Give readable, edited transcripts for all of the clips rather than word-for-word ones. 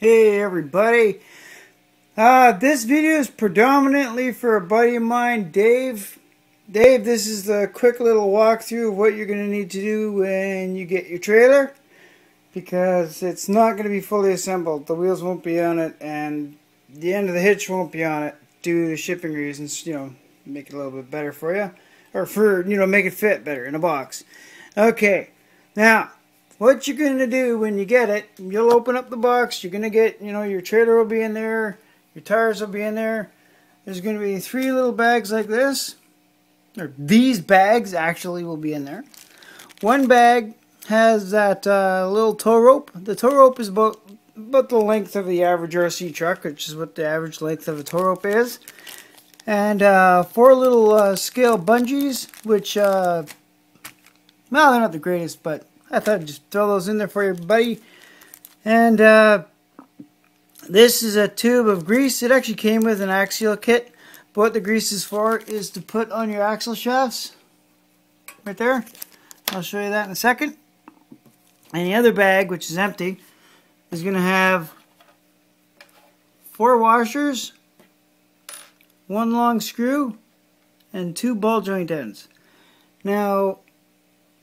Hey everybody, this video is predominantly for a buddy of mine, Dave. Dave, this is the quick little walkthrough of what you're going to need to do when you get your trailer, because it's not going to be fully assembled. The wheels won't be on it and the end of the hitch won't be on it due to shipping reasons, make it a little bit better for you, or make it fit better in a box. Okay, now what you're going to do when you get it, you'll open up the box, you're going to get, your trailer will be in there, your tires will be in there. There's going to be 3 little bags like this, or these bags actually will be in there. One bag has that little tow rope. The tow rope is about the length of the average RC truck, which is what the average length of a tow rope is. And 4 little scale bungees, which, well, they're not the greatest, but I thought I'd just throw those in there for you, buddy. And this is a tube of grease. It actually came with an axial kit. But what the grease is for is to put on your axle shafts. Right there. I'll show you that in a second. And the other bag, which is empty, is going to have 4 washers, 1 long screw, and 2 ball joint ends. Now,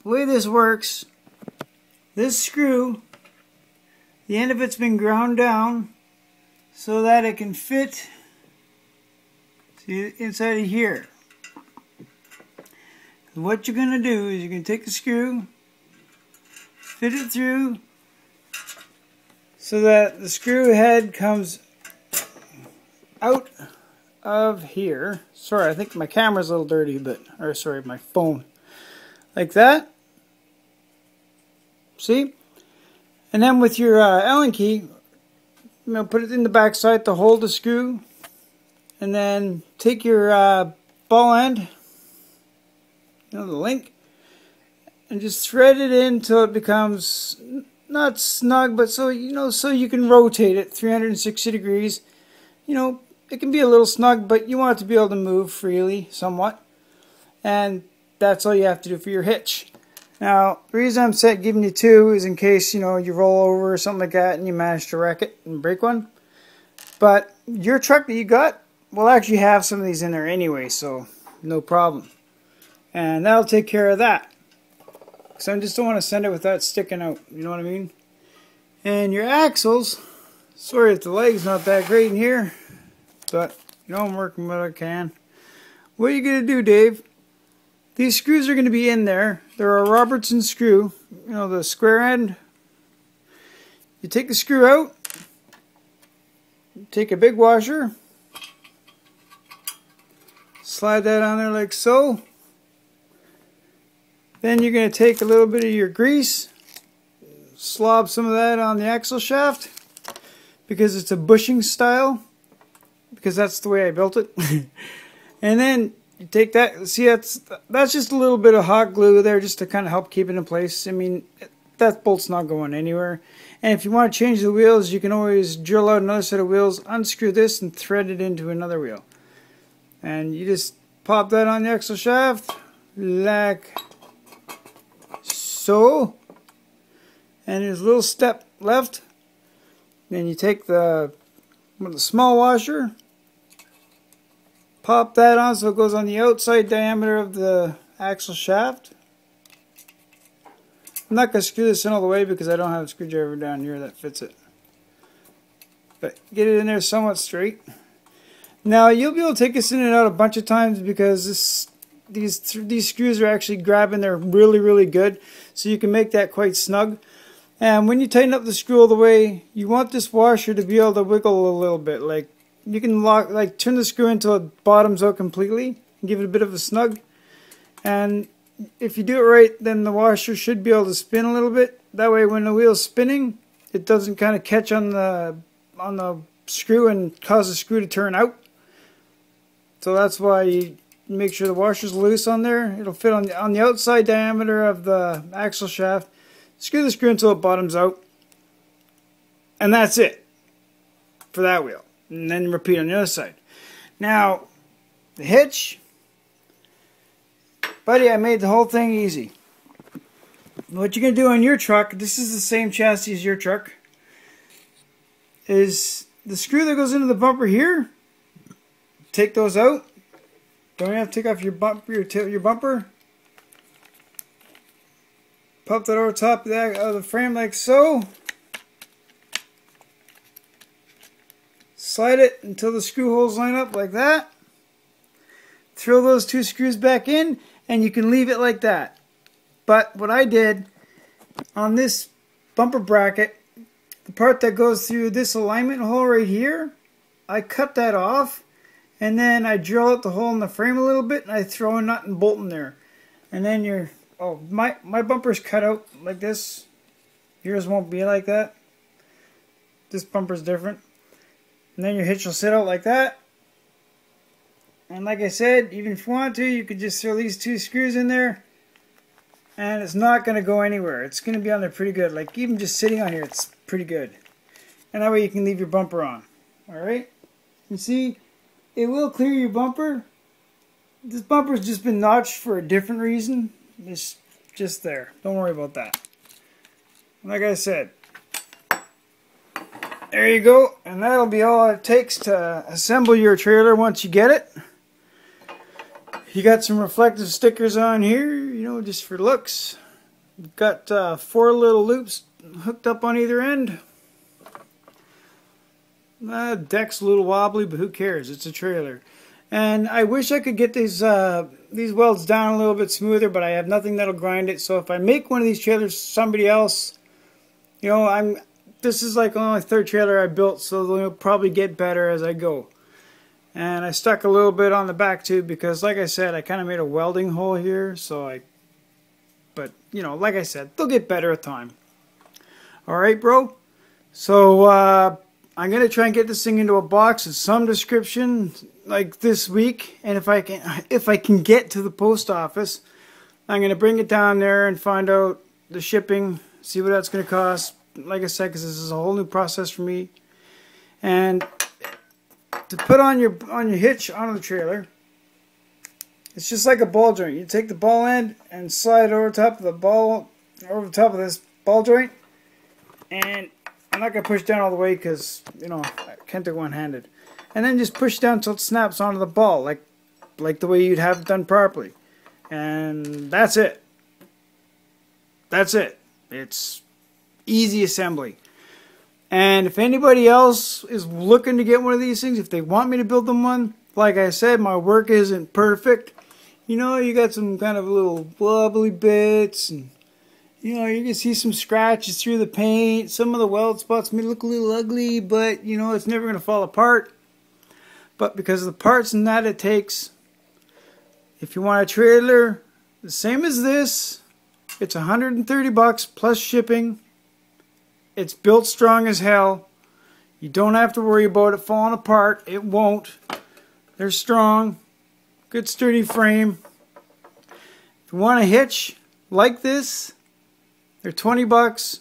the way this works, this screw, the end of it's been ground down so that it can fit inside of here. What you're going to do is you're going to take the screw, fit it through so that the screw head comes out of here. Sorry, I think my camera's a little dirty, my phone. Like that. See? And then with your Allen key, put it in the back side to hold the screw. And then take your ball end, the link, and just thread it in until it becomes not snug, but so you can rotate it 360 degrees. It can be a little snug, but you want it to be able to move freely, somewhat. And that's all you have to do for your hitch. Now, the reason I'm giving you 2 is in case, you roll over or something like that and you manage to wreck it and break one. But your truck that you got will actually have some of these in there anyway, so no problem. And that'll take care of that. So I just don't want to send it with that sticking out, you know what I mean? And your axles, sorry if the leg's not that great in here, but I'm working what I can. What are you going to do, Dave? These screws are going to be in there. They're a Robertson screw, the square end. You take the screw out, take a big washer, slide that on there like so. Then you're going to take a little bit of your grease, slob some of that on the axle shaft, because it's a bushing style, because that's the way I built it. And then you take that, see, that's just a little bit of hot glue there just to kind of help keep it in place. I mean, that bolt's not going anywhere. And if you want to change the wheels, you can always drill out another set of wheels, unscrew this, and thread it into another wheel. And you just pop that on the axle shaft, like so. And there's a little step left. Then you take the small washer, pop that on so it goes on the outside diameter of the axle shaft. I'm not going to screw this in all the way because I don't have a screwdriver down here that fits it. But get it in there somewhat straight. Now you'll be able to take this in and out a bunch of times because these screws are actually grabbing there really good. So you can make that quite snug. And when you tighten up the screw all the way, you want this washer to be able to wiggle a little bit. Like, you can turn the screw until it bottoms out completely and give it a bit of a snug. And if you do it right, then the washer should be able to spin a little bit. That way when the wheel's spinning, it doesn't kind of catch on the screw and cause the screw to turn out. So that's why you make sure the washer's loose on there. It'll fit on the outside diameter of the axle shaft. Screw the screw until it bottoms out. And that's it for that wheel. And then repeat on the other side. Now, the hitch, buddy, I made the whole thing easy. What you're going to do on your truck, this is the same chassis as your truck, is the screw that goes into the bumper here. Take those out. Don't have to take off your bumper. Pop that over top of the frame like so. Slide it until the screw holes line up like that. Throw those 2 screws back in, and you can leave it like that. But what I did on this bumper bracket, the part that goes through this alignment hole right here, I cut that off, and then I drill out the hole in the frame a little bit, and I throw a nut and bolt in there. And then my bumper's cut out like this. Yours won't be like that. This bumper's different. And then your hitch will sit out like that. And like I said, even if you want to, you could just throw these 2 screws in there. And it's not going to go anywhere. It's going to be on there pretty good. Like even just sitting on here, it's pretty good. And that way you can leave your bumper on. Alright? You see, it will clear your bumper. This bumper's just been notched for a different reason. It's just there. Don't worry about that. Like I said, there you go. And that'll be all it takes to assemble your trailer once you get it. You got some reflective stickers on here, you know, just for looks. You've got 4 little loops hooked up on either end. Deck's a little wobbly, but who cares? It's a trailer. And I wish I could get these welds down a little bit smoother, but I have nothing that'll grind it. So if I make one of these trailers for somebody else, you know, this is like only my 3rd trailer I built, so they'll probably get better as I go. And I stuck a little bit on the back too, because like I said, I kind of made a welding hole here, but you know, like I said, they'll get better with time. Alright, bro? So I'm going to try and get this thing into a box of some description like this week, and if I can get to the post office, I'm going to bring it down there and find out the shipping, see what that's going to cost. Like I said, because this is a whole new process for me. And to put on your hitch onto the trailer, it's just like a ball joint. You take the ball end and slide it over top of this ball joint, and I'm not gonna push down all the way because you know I can't do one-handed. And then just push down until it snaps onto the ball, like the way you'd have it done properly. And that's it. That's it. It's easy assembly. And if anybody else is looking to get one of these things, if they want me to build them one, like I said, my work isn't perfect. You know, you got some kind of little wobbly bits, and you know, you can see some scratches through the paint. Some of the weld spots may look a little ugly, but you know, it's never going to fall apart. But because of the parts and that it takes, if you want a trailer the same as this, it's $130 plus shipping. It's built strong as hell. You don't have to worry about it falling apart. It won't. They're strong. Good sturdy frame. If you want a hitch like this, they're $20.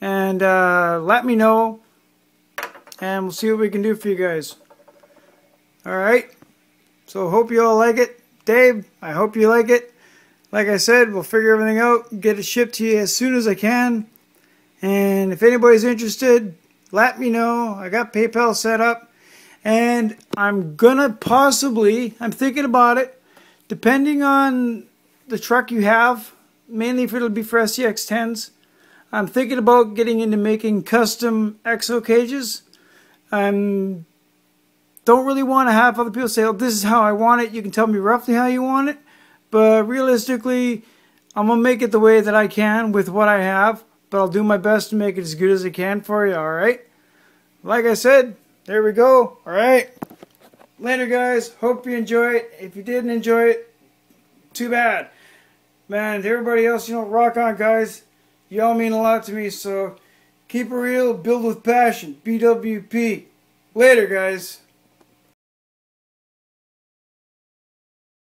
And let me know. And we'll see what we can do for you guys. Alright. So hope you all like it. Dave, I hope you like it. Like I said, we'll figure everything out. Get it shipped to you as soon as I can. And if anybody's interested, let me know. I got PayPal set up. And I'm gonna I'm thinking about it, depending on the truck you have, mainly if it'll be for SCX-10s. I'm thinking about getting into making custom EXO cages. Don't really want to have other people say, oh, this is how I want it. You can tell me roughly how you want it. But realistically, I'm going to make it the way that I can with what I have. But I'll do my best to make it as good as I can for you, alright? Like I said, there we go, alright? Later, guys. Hope you enjoy it. If you didn't enjoy it, too bad. Man, to everybody else, you know, rock on, guys. You all mean a lot to me, so keep it real, build with passion. BWP. Later, guys.